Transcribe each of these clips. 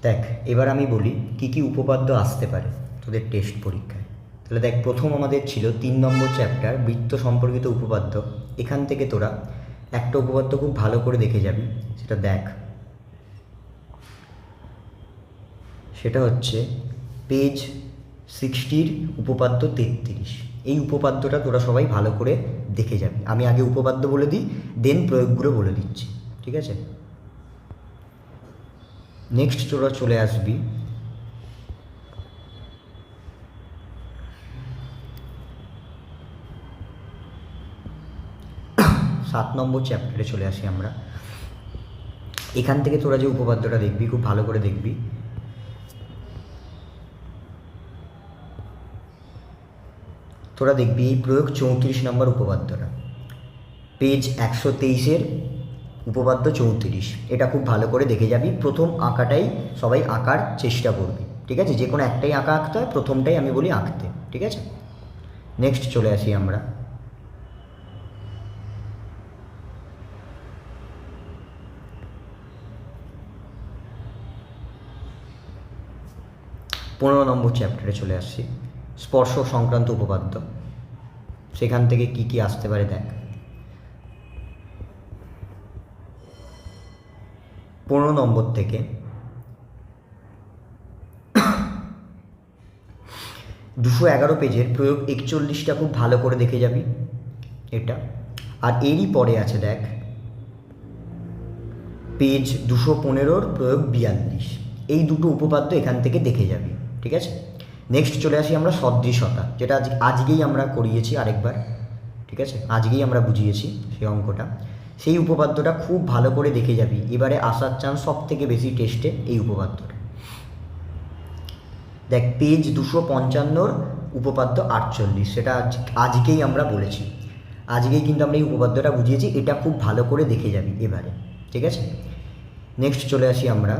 দেখ এবার আমি বলি কি কি উপপাদ্য আসতে পারে তোদের টেস্ট পরীক্ষায়। তাহলে দেখ, প্রথম আমাদের ছিল 3 নম্বর চ্যাপ্টার বৃত্ত সম্পর্কিত উপপাদ্য। এখান থেকে তোরা একটা উপপাদ্য খুব ভালো করে দেখে যাবি, সেটা দেখ, সেটা হচ্ছে পেজ 60 উপপাদ্য 33। এই উপপাদ্যটা তোরা সবাই ভালো করে দেখে যাবি। আমি আগে উপপাদ্য বলে দিই, দেন প্রয়োগগুলো বলে দিচ্ছি, ঠিক আছে? নেক্সট তোরা চলে আসবি 7 নম্বর চ্যাপ্টারে চলে আসি আমরা। এখান থেকে তোরা যে উপপাদ্যটা দেখবি, খুব ভালো করে দেখবি, তোরা দেখবি এই প্রয়োগ 34 নম্বর উপপাদ্যটা, পেজ 123-এর উপপাদ্য 34। এটা খুব ভালো করে দেখে যাবি। প্রথম আঁকাটাই সবাই আঁকার চেষ্টা করবি, ঠিক আছে? যে কোনো একটাই আঁকা আঁকতে হয়, প্রথমটাই আমি বলি আঁকতে, ঠিক আছে? নেক্সট চলে আসি আমরা 15 নম্বর চ্যাপ্টারে চলে আসছি, স্পর্শ সংক্রান্ত উপপাদ্য। সেখান থেকে কি কি আসতে পারে দেখ। 15 নম্বর থেকে 211 পেজের প্রয়োগ 41টা খুব ভালো করে দেখে যাবি এটা। আর এরই পরে আছে দেখ পেজ 215-র প্রয়োগ 42। এই দুটো উপপাদ্য এখান থেকে দেখে যাবি, ঠিক আছে? নেক্সট চলে আসি আমরা সদৃশতা, যেটা আজকেই আমরা করিয়েছি আরেকবার, ঠিক আছে? আজকেই আমরা বুঝিয়েছি সেই অঙ্কটা। সেই উপপাদ্যটা খুব ভালো করে দেখে যাবি। এবারে আসার চান্স সব থেকে বেশি টেস্টে এই উপপাদ্যটা। দেখ পেজ 255-র উপপাদ্য 48, সেটা আজকেই আমরা বলেছি, আজকেই কিন্তু আমরা এই উপপাদ্যটা বুঝিয়েছি। এটা খুব ভালো করে দেখে যাবি এবারে, ঠিক আছে? নেক্সট চলে আসি আমরা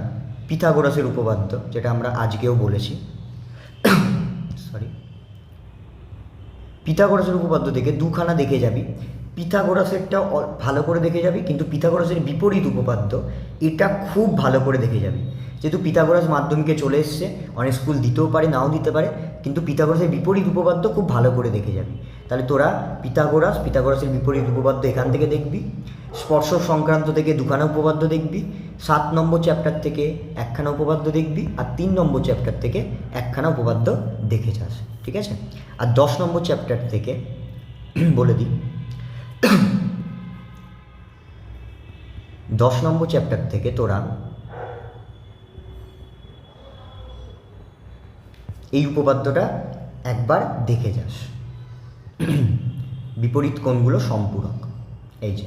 পিথাগোরাসের উপপাদ্য, যেটা আমরা আজকেও বলেছি। সরি, পিথাগোরাসের উপপাদ্য থেকে দুখানা দেখে যাবি। পিথাগোরাসেরটা ভালো করে দেখে যাবি, কিন্তু পিথাগোরাসের বিপরীত উপপাদ্য এটা খুব ভালো করে দেখে যাবি। যেহেতু পিথাগোরাস মাধ্যমিকে চলে এসছে, অনেক স্কুল দিতেও পারে নাও দিতে পারে, কিন্তু পিথাগোরাসের বিপরীত উপপাদ্য খুব ভালো করে দেখে যাবি। তাহলে তোরা পিথাগোরাসের বিপরীত উপপাদ্য এখান থেকে দেখবি। স্পর্শ সংক্রান্ত থেকে দুখানা উপপাদ্য দেখবি। 7 নম্বর চ্যাপ্টার থেকে একখানা উপপাদ্য দেখবি, আর 3 নম্বর চ্যাপ্টার থেকে একখানা উপপাদ্য দেখে যাস, ঠিক আছে? আর 10 নম্বর চ্যাপ্টার থেকে বলে দিই, 10 নম্বর চ্যাপ্টার থেকে তোরা এই উপপাদ্যটা একবার দেখে যাস, বিপরীত কোণগুলো সম্পূরক। এই যে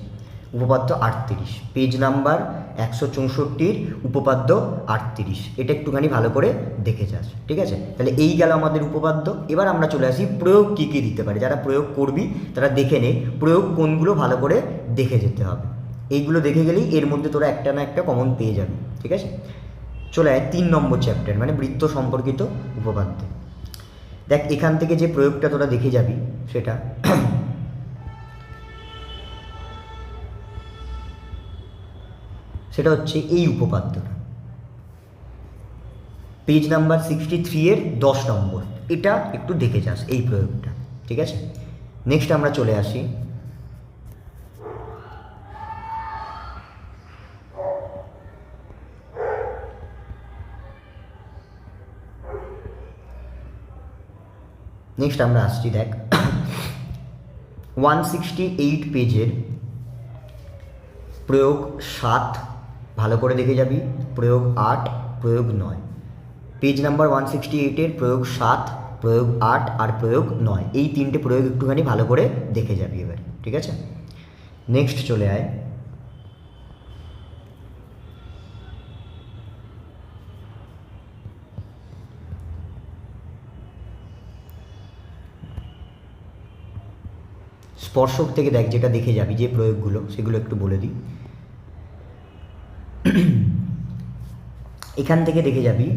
উপপাদ্য 38, পেজ নাম্বার 164-র উপপাদ্য 38, এটা একটুখানি ভালো করে দেখে যাস, ঠিক আছে? তাহলে এই গেল আমাদের উপপাদ্য। এবার আমরা চলে আসি প্রয়োগ কী কী দিতে পারে। যারা প্রয়োগ করবি তারা দেখে নে প্রয়োগ কোনগুলো ভালো করে দেখে যেতে হবে। এইগুলো দেখে গেলেই এর মধ্যে তোরা একটা না একটা কমন পেয়ে যাবি, ঠিক আছে? চলে আয় 3 নম্বর চ্যাপ্টার, মানে বৃত্ত সম্পর্কিত উপপাদ্য। দেখ এখান থেকে যে প্রয়োগটা তোরা দেখে যাবি সেটা সেটা হচ্ছে এই উপপাদ্যটা, পেজ নাম্বার 63-এর 10 নম্বর। এটা একটু দেখে যাস এই প্রয়োগটা, ঠিক আছে? নেক্সট আমরা চলে আসি আসছি দেখ 168 পেজের প্রয়োগ 7 ভালো করে দেখে যাবি, প্রয়োগ 8, প্রয়োগ 9। পেজ নাম্বার 168-এর প্রয়োগ 7, প্রয়োগ 8 আর প্রয়োগ 9, এই তিনটে প্রয়োগ একটুখানি ভালো করে দেখে যাবি এবার, ঠিক আছে? নেক্সট চলে আয় স্পর্শক থেকে। দেখ যেটা দেখে যাবি যে প্রয়োগগুলো, সেগুলো একটু বলে দিই। এখান থেকে দেখে যাবি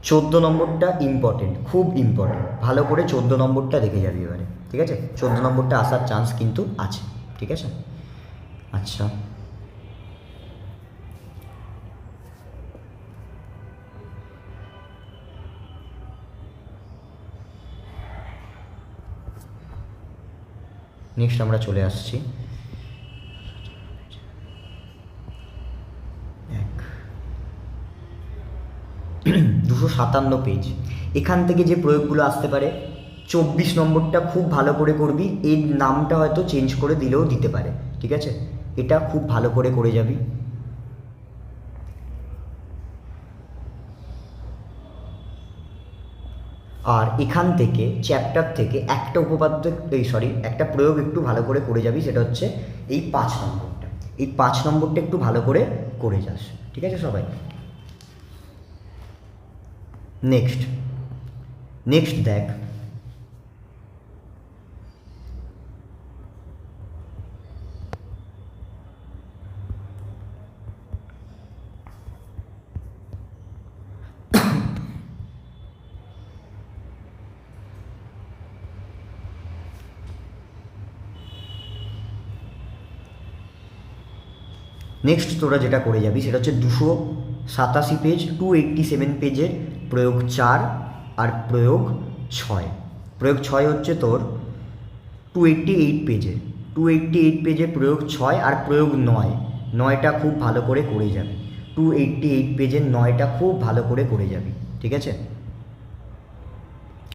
14 নম্বরটা ইম্পর্টেন্ট, খুব ইম্পর্টেন্ট, ভালো করে 14 নম্বরটা দেখে যাবি এবারে, ঠিক আছে? 14 নম্বরটা আসার চান্স কিন্তু আছে, ঠিক আছে? আচ্ছা নেক্সট আমরা চলে আসছি 257 পেজ। এখান থেকে যে প্রয়োগগুলো আসতে পারে, 24 নম্বরটা খুব ভালো করে করবি, এর নামটা হয়তো চেঞ্জ করে দিলেও দিতে পারে, ঠিক আছে? এটা খুব ভালো করে করে যাবি। আর এখান থেকে চ্যাপ্টার থেকে একটা উপপাদ্য একটা প্রয়োগ একটু ভালো করে করে যাবি, সেটা হচ্ছে এই 5 নম্বরটা। এই 5 নম্বরটা একটু ভালো করে করে যাস, ঠিক আছে সবাই? নেক্সট দেখ, নেক্সট তোরা যেটা করে যাবি সেটা হচ্ছে 287 পেজ, 287 পেজের প্রয়োগ 4 আর প্রয়োগ 6। প্রয়োগ 6 হচ্ছে তোর 288 পেজের, 288 পেজে প্রয়োগ 6 আর প্রয়োগ 9, 9টা খুব ভালো করে করে যাবি। 288 পেজের 9টা খুব ভালো করে করে যাবি, ঠিক আছে?